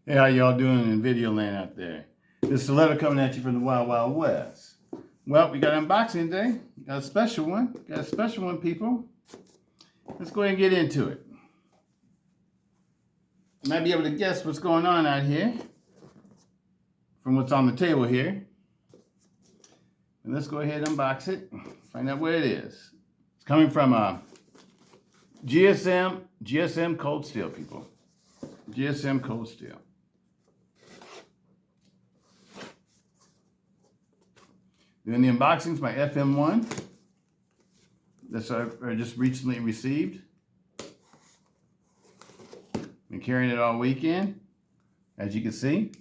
Hey, how y'all doing in video land out there? This is Stiletto coming at you from the Wild Wild West. Well, we got an unboxing today. Got a special one. Got a special one, people. Let's go ahead and get into it. You might be able to guess what's going on out here from what's on the table here. And let's go ahead and unbox it. Find out where it is. It's coming from GSM Cold Steel, people. GSM Cold Steel. Doing the unboxings, my FM1. That's I just recently received. Been carrying it all weekend, as you can see.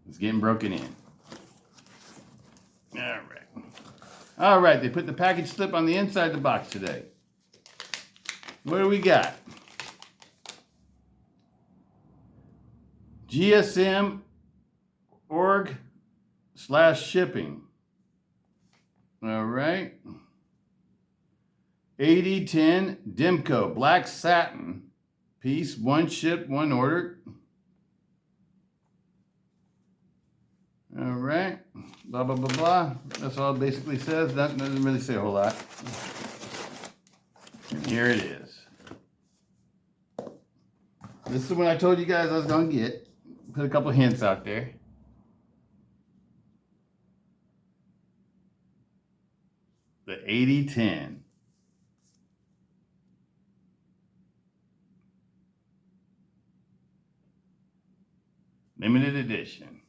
It's getting broken in. All right. All right, they put the package slip on the inside of the box today. What do we got? GSM org/shipping. All right. AD10 Demco black satin piece, one shipped, one ordered. All right. Blah, blah, blah, blah. That's all it basically says. That doesn't really say a whole lot. And here it is. This is the one I told you guys I was going to get. Put a couple hints out there. The AD10. Limited edition.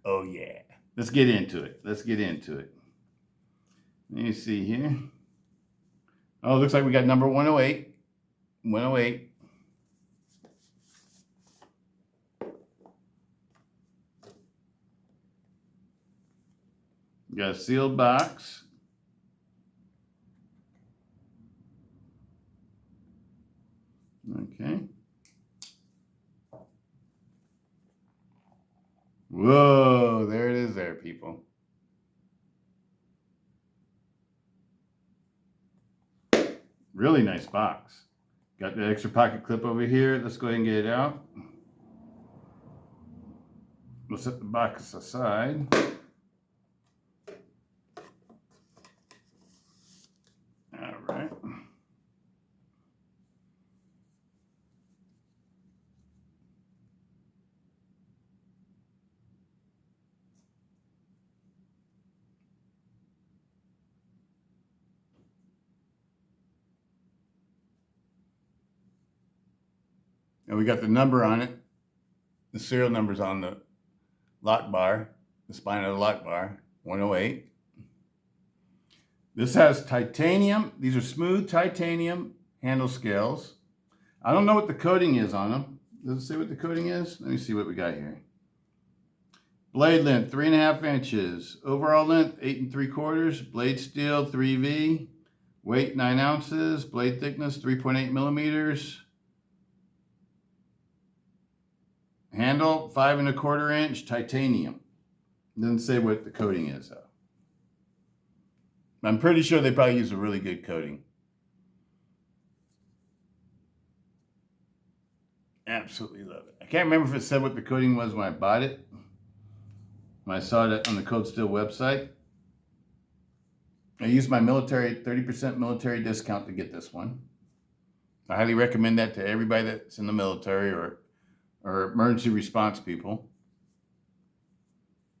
Oh yeah. Let's get into it. Let's get into it. Let me see here. Oh, it looks like we got number 108. 108. We got a sealed box. Okay. Whoa, there it is there, people. Really nice box. Got the extra pocket clip over here. Let's go ahead and get it out. We'll set the box aside. All right. And we got the number on it. The serial number's on the lock bar, the spine of the lock bar, 108. This has titanium. These are smooth titanium handle scales. I don't know what the coating is on them. Does it say what the coating is? Let me see what we got here. Blade length, 3.5 inches. Overall length, 8 3/4. Blade steel, 3V. Weight, 9 ounces. Blade thickness, 3.8 millimeters. Handle, 5 1/4 inch titanium. Doesn't say what the coating is though. I'm pretty sure they probably use a really good coating. Absolutely love it. I can't remember if it said what the coating was when I bought it. When I saw it on the Cold Steel website. I used my 30% military discount to get this one. I highly recommend that to everybody that's in the military or emergency response people.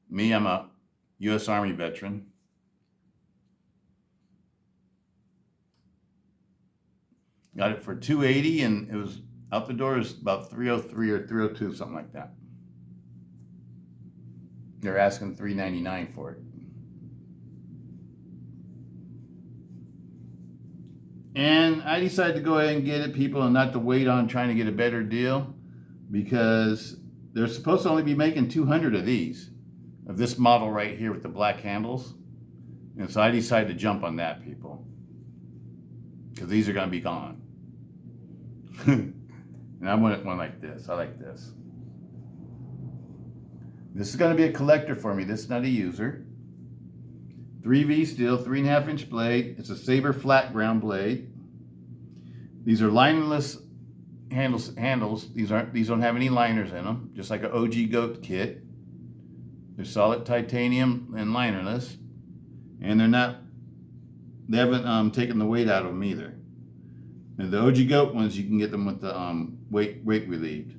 Me, I'm a U.S. Army veteran. Got it for $280 and it was out the door is about $303 or $302, something like that. They're asking $399 for it. And I decided to go ahead and get it, people, and not to wait on trying to get a better deal, because they're supposed to only be making 200 of these, of this model right here with the black handles. And so I decided to jump on that, people, because these are going to be gone. And I want one like this. I like this. This is going to be a collector for me. This is not a user. 3V steel, 3.5-inch blade. It's a Saber flat ground blade. These are linerless handles. These don't have any liners in them, just like an OG Goat kit. They're solid titanium and linerless, and they haven't taken the weight out of them either. And the OG Goat ones, you can get them with the weight relieved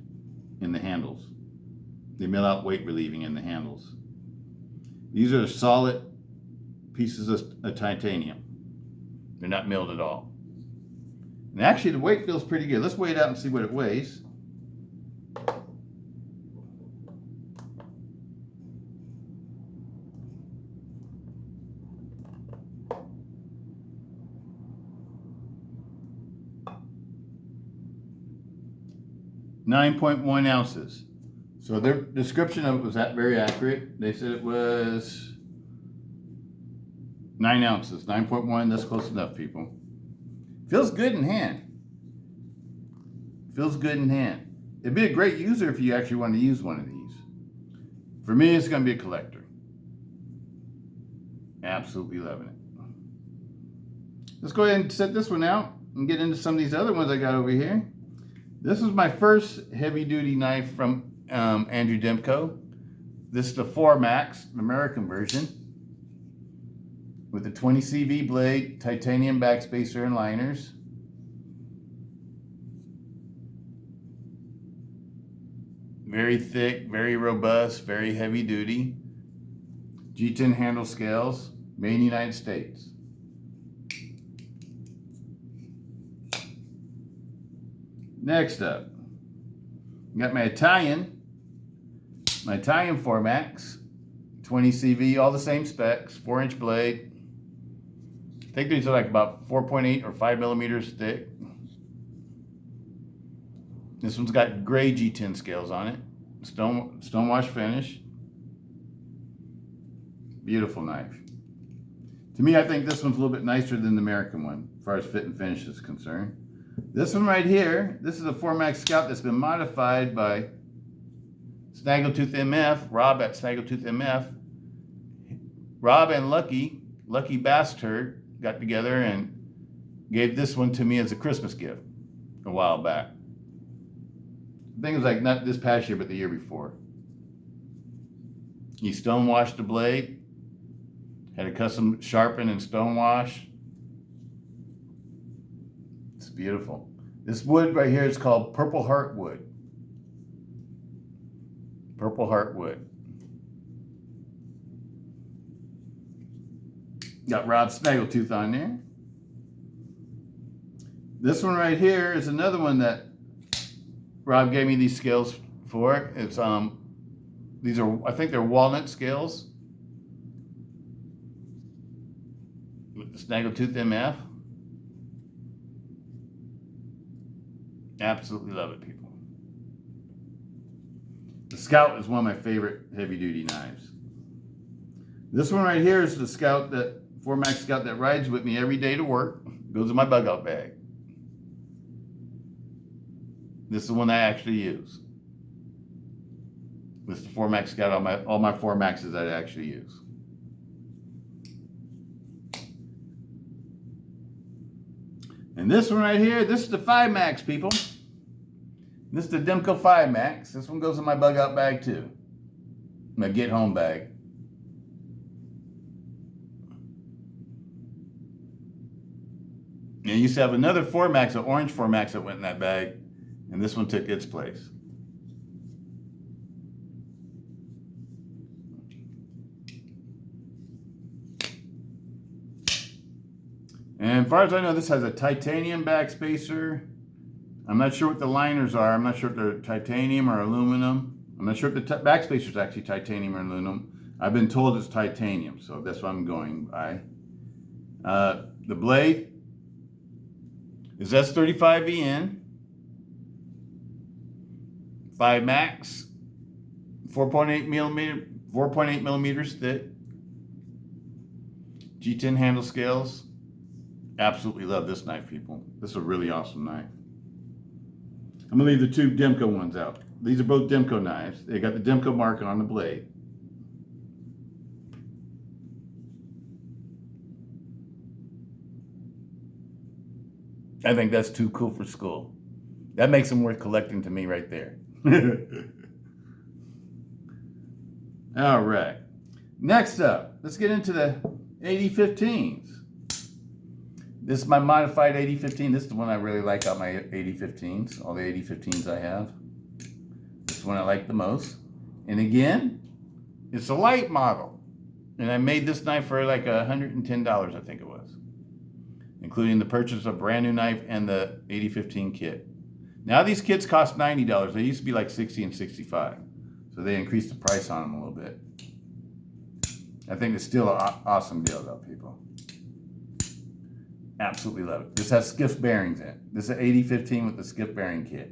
in the handles. They mill out weight relieving in the handles. These are solid pieces of titanium. They're not milled at all. And actually the weight feels pretty good. Let's weigh it out and see what it weighs. .1 ounces. So their description of it was very accurate. They said it was 9 ounces. 9.1, that's close enough, people. Feels good in hand. Feels good in hand. It'd be a great user if you actually want to use one of these. For me, it's going to be a collector. Absolutely loving it. Let's go ahead and set this one out and get into some of these other ones I got over here. This is my first heavy-duty knife from Andrew Demko. This is the 4 Max, the American version, with the 20 CV blade, titanium backspacer and liners. Very thick, very robust, very heavy duty. G10 handle scales, made in the United States. Next up, got my Italian 4 Max, 20 CV, all the same specs, 4-inch blade. I think these are like about 4.8 or 5 millimeters thick. This one's got gray G10 scales on it. Stonewash finish. Beautiful knife. To me, I think this one's a little bit nicer than the American one, as far as fit and finish is concerned. This one right here, this is a 4 Max Scout that's been modified by Snaggletooth MF, Rob at Snaggletooth MF. Rob and Lucky Bastard got together and gave this one to me as a Christmas gift a while back. I think it was like not this past year, but the year before. He stonewashed the blade, had a custom sharpen and stonewash. It's beautiful. This wood right here is called Purple Heart wood. Purple Heart wood. Got Rob Snaggletooth on there. This one right here is another one that Rob gave me these scales for. It's these are, I think they're walnut scales with the Snaggletooth MF. Absolutely love it, people. The Scout is one of my favorite heavy-duty knives. This one right here is the Scout, that 4 Max Scout that rides with me every day to work. Goes in my bug-out bag. This is the one I actually use. This is the 4 Max Scout, all my 4 Maxes that I actually use. And this one right here, this is the 5 Max, people. This is the Demco 5 Max. This one goes in my bug-out bag too. My get-home bag. And I used to have another 4 Max, an orange 4 Max that went in that bag, and this one took its place. And as far as I know, this has a titanium backspacer. I'm not sure what the liners are. I'm not sure if they're titanium or aluminum. I'm not sure if the backspacer is actually titanium or aluminum. I've been told it's titanium, so that's what I'm going by. The blade is S35VN, 5 Max, 4.8 millimeters thick, G10 handle scales. Absolutely love this knife, people. This is a really awesome knife. I'm gonna leave the two Demco ones out. These are both Demco knives. They got the Demco mark on the blade. I think that's too cool for school. That makes them worth collecting to me right there. All right. Next up, let's get into the AD15s. This is my modified AD15. This is the one I really like out my AD15s, all the AD15s I have. This is the one I like the most. And again, it's a light model. And I made this knife for like $110, I think it was, including the purchase of a brand new knife and the AD15 kit. Now these kits cost $90. They used to be like $60 and $65. So they increased the price on them a little bit. I think it's still an awesome deal though, people. Absolutely love it. This has skiff bearings in it. This is an AD15 with the skiff bearing kit.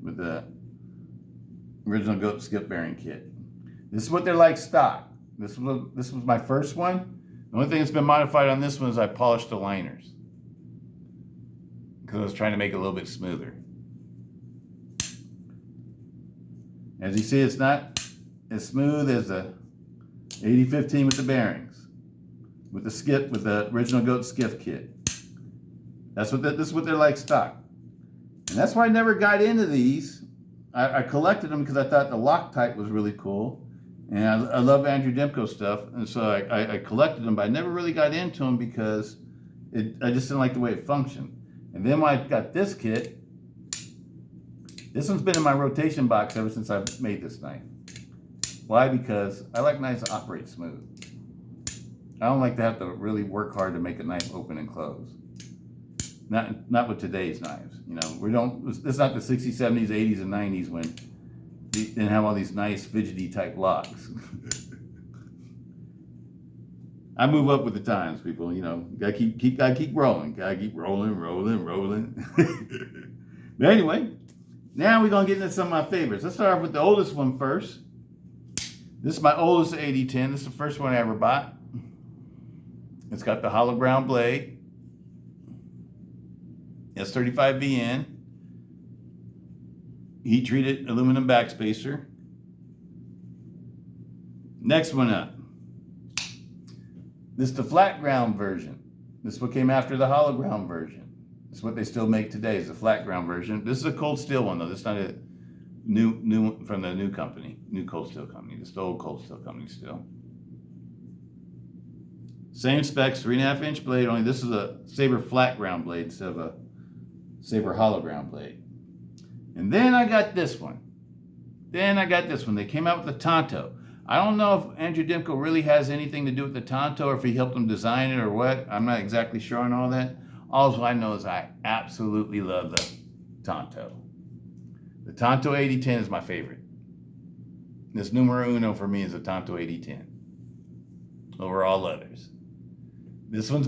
With the original goat skiff bearing kit. This is what they're like stock. This was my first one. The only thing that's been modified on this one is I polished the liners. Because I was trying to make it a little bit smoother. As you see, it's not as smooth as the AD15 with the bearings. With the original goat skiff kit. This is what they're like stock. And that's why I never got into these. I collected them because I thought the Loctite was really cool. And I love Andrew Demko stuff. And so I collected them, but I never really got into them because I just didn't like the way it functioned. And then when I got this kit, this one's been in my rotation box ever since I made this knife. Why? Because I like knives that operate smooth. I don't like to have to really work hard to make a knife open and close. Not with today's knives. You know, it's not the 60s, 70s, 80s, and 90s when they didn't have all these nice fidgety type locks. I move up with the times, people. You know, gotta keep rolling. Gotta keep rolling. But anyway, now we're gonna get into some of my favorites. Let's start off with the oldest one first. This is my oldest AD10. This is the first one I ever bought. It's got the hollow ground blade. S35VN. Heat treated aluminum backspacer. Next one up. This is the flat ground version. This is what came after the hollow ground version. This is what they still make today, is the flat ground version. This is a cold steel one though. This is not a new from the new company, new cold steel company. This is the old cold steel company still. Same specs, 3.5-inch blade, only this is a Saber flat ground blade instead of a Saber hollow ground blade. And then I got this one. They came out with the Tonto. I don't know if Andrew Demko really has anything to do with the Tonto or if he helped him design it or what. I'm not exactly sure on all that. All I know is I absolutely love the Tonto. The Tonto AD10 is my favorite. This numero uno for me is the Tonto AD10 over all others. This was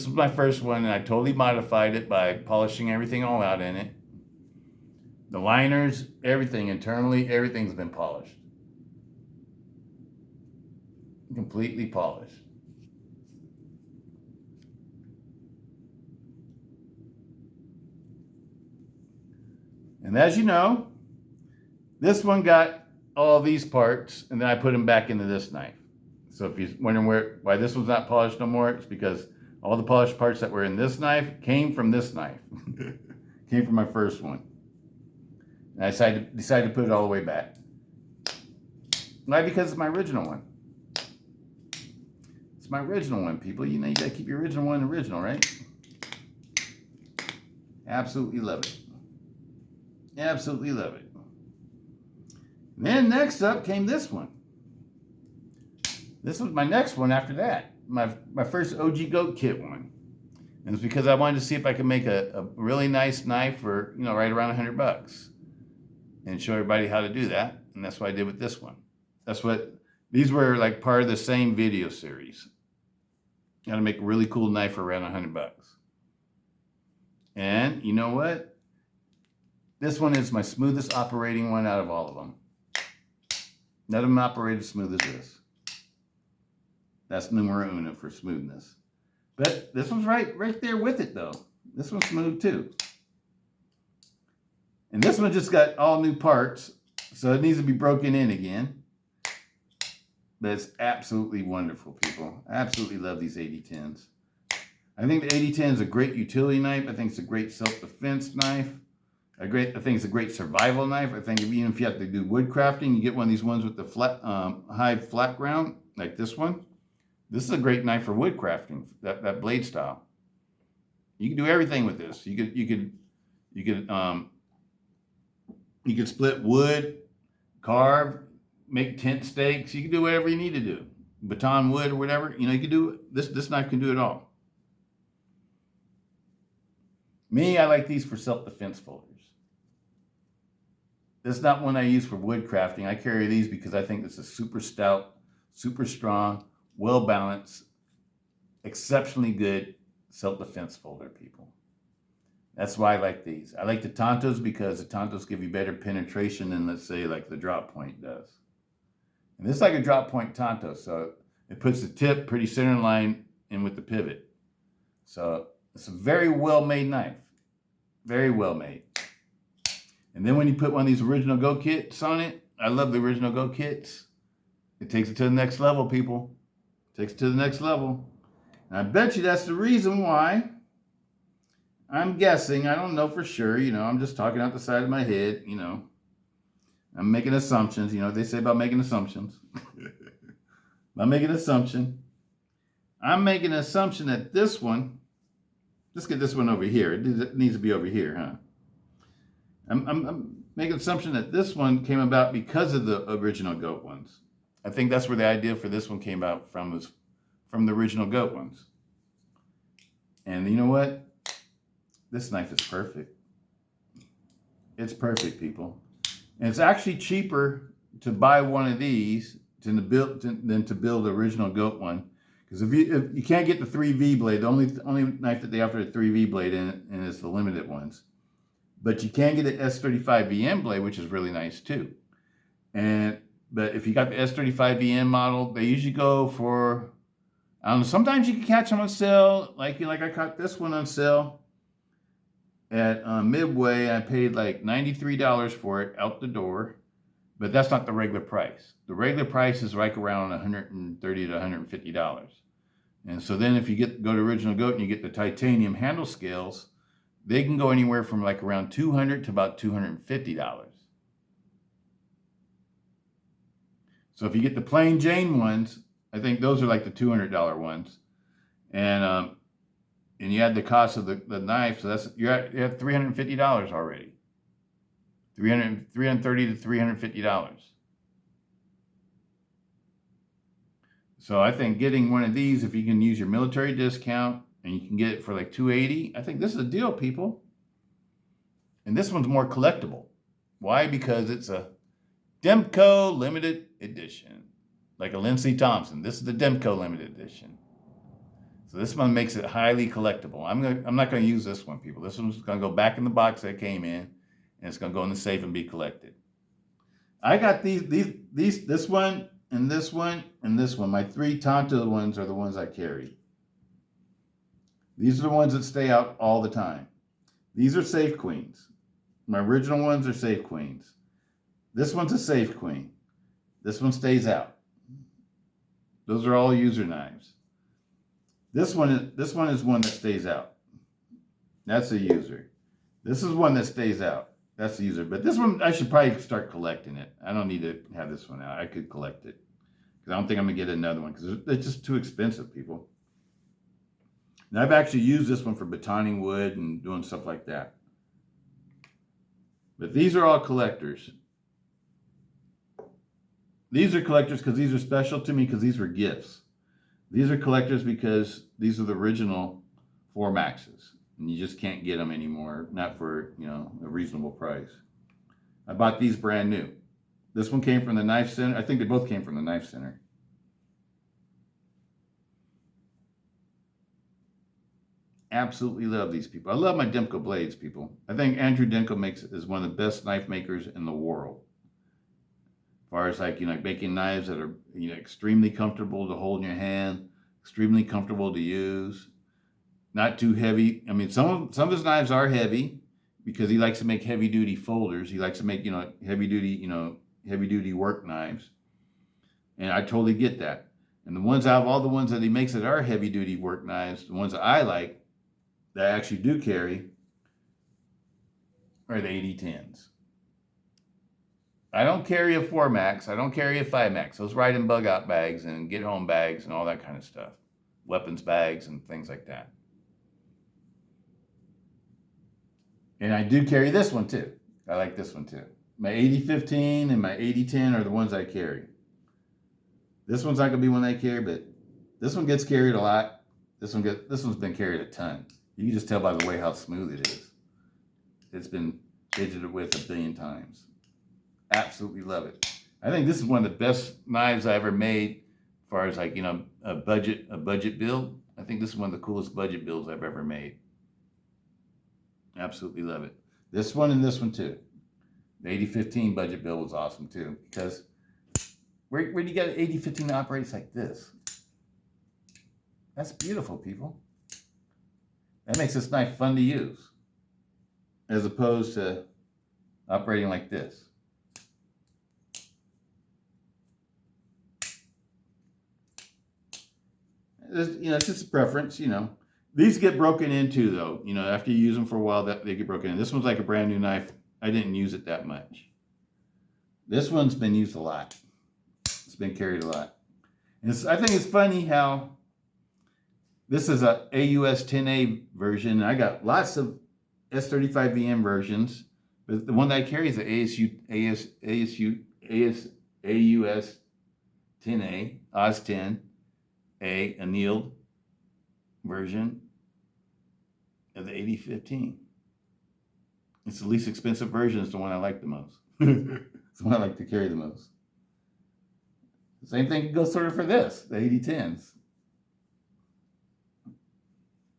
my first one, and I totally modified it by polishing everything all out in it. The liners, everything internally, everything's been polished. Completely polished. And as you know, this one got all these parts, and then I put them back into this knife. So if you're wondering why this one's not polished no more, it's because all the polished parts that were in this knife came from this knife. Came from my first one. And I decided to put it all the way back. Why? Because it's my original one. It's my original one, people. You know, you gotta keep your original one original, right? Absolutely love it. Absolutely love it. And then next up came this one. This was my next one after that. My first OG Goat Kit one. And it's because I wanted to see if I could make a really nice knife for, you know, right around $100. And show everybody how to do that. And that's what I did with this one. These were like part of the same video series. How to make a really cool knife for around $100. And you know what? This one is my smoothest operating one out of all of them. None of them operate as smooth as this. That's numero uno for smoothness. But this one's right there with it though. This one's smooth too. And this one just got all new parts, so it needs to be broken in again. But it's absolutely wonderful, people. I absolutely love these AD10s. I think the AD10 is a great utility knife. I think it's a great self-defense knife. I think it's a great survival knife. I think even if you have to do wood crafting, you get one of these ones with the high flat ground, like this one. This is a great knife for wood crafting, that blade style. You can do everything with this. You could split wood, carve, make tent stakes. You can do whatever you need to do. Baton wood or whatever. You know, you can do this knife can do it all. Me, I like these for self-defense folders. This is not one I use for wood crafting. I carry these because I think it's a super stout, super strong, well-balanced, exceptionally good self-defense folder, people. That's why I like these. I like the Tontos because the Tontos give you better penetration than, let's say, like the drop point does. And this is like a drop point Tonto, so it puts the tip pretty center line in with the pivot. So it's a very well-made knife. Very well-made. And then when you put one of these original Go kits on it, I love the original Go kits. It takes it to the next level, people. It takes it to the next level. And I bet you that's the reason why. I'm guessing, I don't know for sure, you know, I'm just talking out the side of my head, you know. I'm making assumptions, you know what they say about making assumptions. I'm making an assumption. I'm making an assumption that this one, let's get this one over here. It needs to be over here, huh? I'm making an assumption that this one came about because of the original goat ones. I think that's where the idea for this one came out from, was from the original goat ones. And you know what? This knife is perfect. It's perfect, people. And it's actually cheaper to buy one of these than to build the original goat one. Because if you can't get the 3V blade, the only knife that they offer a 3V blade in, and it's the limited ones. But you can get an S35VM blade, which is really nice too. But if you got the S35VM model, they usually go for, I don't know, sometimes you can catch them on sale. Like I caught this one on sale at Midway. I paid like $93 for it out the door, but that's not the regular price. The regular price is like around $130 to $150. And so then if you go to Original Goat and you get the titanium handle scales, they can go anywhere from like around $200 to about $250. So if you get the plain Jane ones, I think those are like the $200 ones. And you add the cost of the knife, so you're at $350 already. $330 to $350. So I think getting one of these, if you can use your military discount and you can get it for like $280, I think this is a deal, people. And this one's more collectible. Why? Because it's a Demco limited edition, like a Lindsey Thompson. This is the Demco limited edition. So this one makes it highly collectible. I'm not going to use this one, people. This one's going to go back in the box that it came in, and it's going to go in the safe and be collected. I got this one, and this one, and this one. My 3 Tonto ones are the ones I carry. These are the ones that stay out all the time. These are safe queens. My original ones are safe queens. This one's a safe queen. This one stays out. Those are all user knives. This one is one that stays out. That's a user. This is one that stays out. That's the user. But this one, I should probably start collecting it. I don't need to have this one out. I could collect it. Because I don't think I'm going to get another one. Because it's just too expensive, people. And I've actually used this one for batoning wood and doing stuff like that. But these are all collectors. These are collectors because these are special to me because these were gifts. These are collectors because these are the original 4 Maxes. And you just can't get them anymore. Not for, you know, a reasonable price. I bought these brand new. This one came from the Knife Center. I think they both came from the Knife Center. Absolutely love these people. I love my Demco blades, people. I think Andrew Demko is one of the best knife makers in the world. As far as like, you know, making knives that are, you know, extremely comfortable to hold in your hand, extremely comfortable to use, not too heavy. I mean, some of his knives are heavy because he likes to make heavy duty folders. He likes to make, heavy duty work knives. And I totally get that. And the ones out of all the ones that he makes that are heavy duty work knives, the ones that I like, that I actually do carry, are the AD10s. I don't carry a 4 max. I don't carry a 5 max. Those ride in bug out bags and get home bags and all that kind of stuff. Weapons bags and things like that. And I do carry this one too. I like this one too. My AD15 and my AD10 are the ones I carry. This one's not gonna be one I carry, but this one gets carried a lot. This one's been carried a ton. You can just tell by the way how smooth it is. It's been fidgeted with a billion times. Absolutely love it. I think this is one of the best knives I ever made as far as like, you know, a budget build. I think this is one of the coolest budget builds I've ever made. Absolutely love it. This one and this one too. The AD15 budget build was awesome too, because where do you get an AD15 that operates like this? That's beautiful, people. That makes this knife fun to use, as opposed to operating like this. It's just a preference, you know. These get broken into though, you know, after you use them for a while, that they get broken in. This one's like a brand new knife. I didn't use it that much. This one's been used a lot. It's been carried a lot. And I think it's funny how this is a AUS 10A version. I got lots of S35VM versions, but the one that I carry is the AUS 10A, AUS 10A, annealed version of the AD15. It's the least expensive version. It's the one I like the most. It's the one I like to carry the most. The same thing goes sort of for this, the AD10s.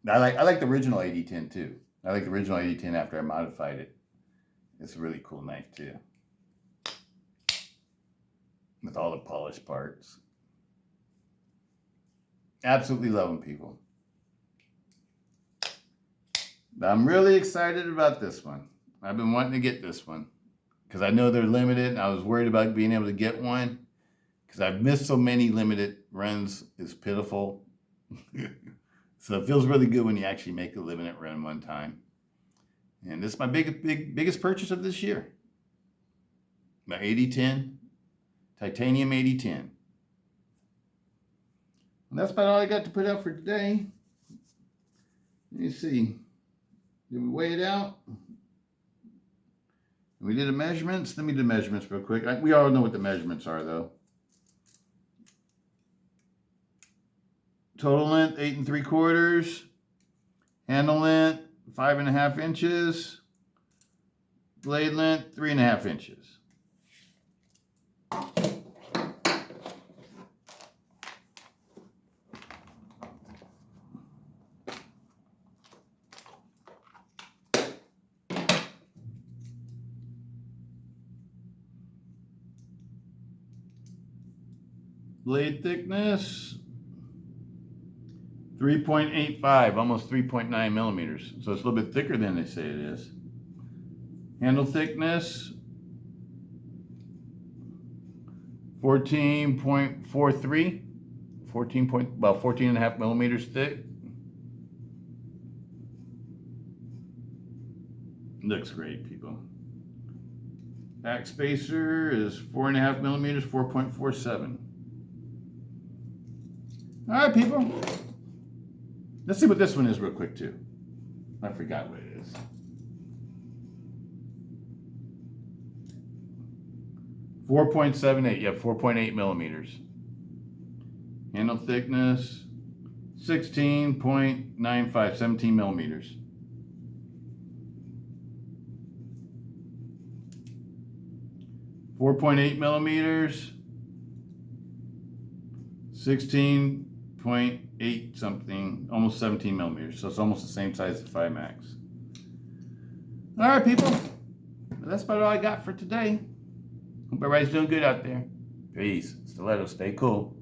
I like the original AD10 too. I like the original AD10 after I modified it. It's a really cool knife too, with all the polished parts. Absolutely love them, people. I'm really excited about this one. I've been wanting to get this one because I know they're limited, and I was worried about being able to get one because I've missed so many limited runs. It's pitiful. So it feels really good when you actually make a limited run one time. And this is my biggest purchase of this year. My AD10, titanium AD10. And that's about all I got to put out for today. Let me see. Did we weigh it out? We did the measurements. Let me do the measurements real quick. We all know what the measurements are, though. Total length, 8 3/4. Handle length, 5.5 inches. Blade length, 3.5 inches. Blade thickness, 3.85, almost 3.9 millimeters. So it's a little bit thicker than they say it is. Handle thickness, 14.43, about 14.5 millimeters thick. Looks great, people. Back spacer is 4.5 millimeters, 4.47. All right, people. Let's see what this one is real quick, too. I forgot what it is. 4.78, yeah, 4.8 millimeters. Handle thickness, 16.95, 17 millimeters. .8 millimeters, 16.8 something, almost 17 millimeters. So it's almost the same size as 5 max. All right, people. That's about all I got for today. Hope everybody's doing good out there. Peace. Stiletto, stay cool.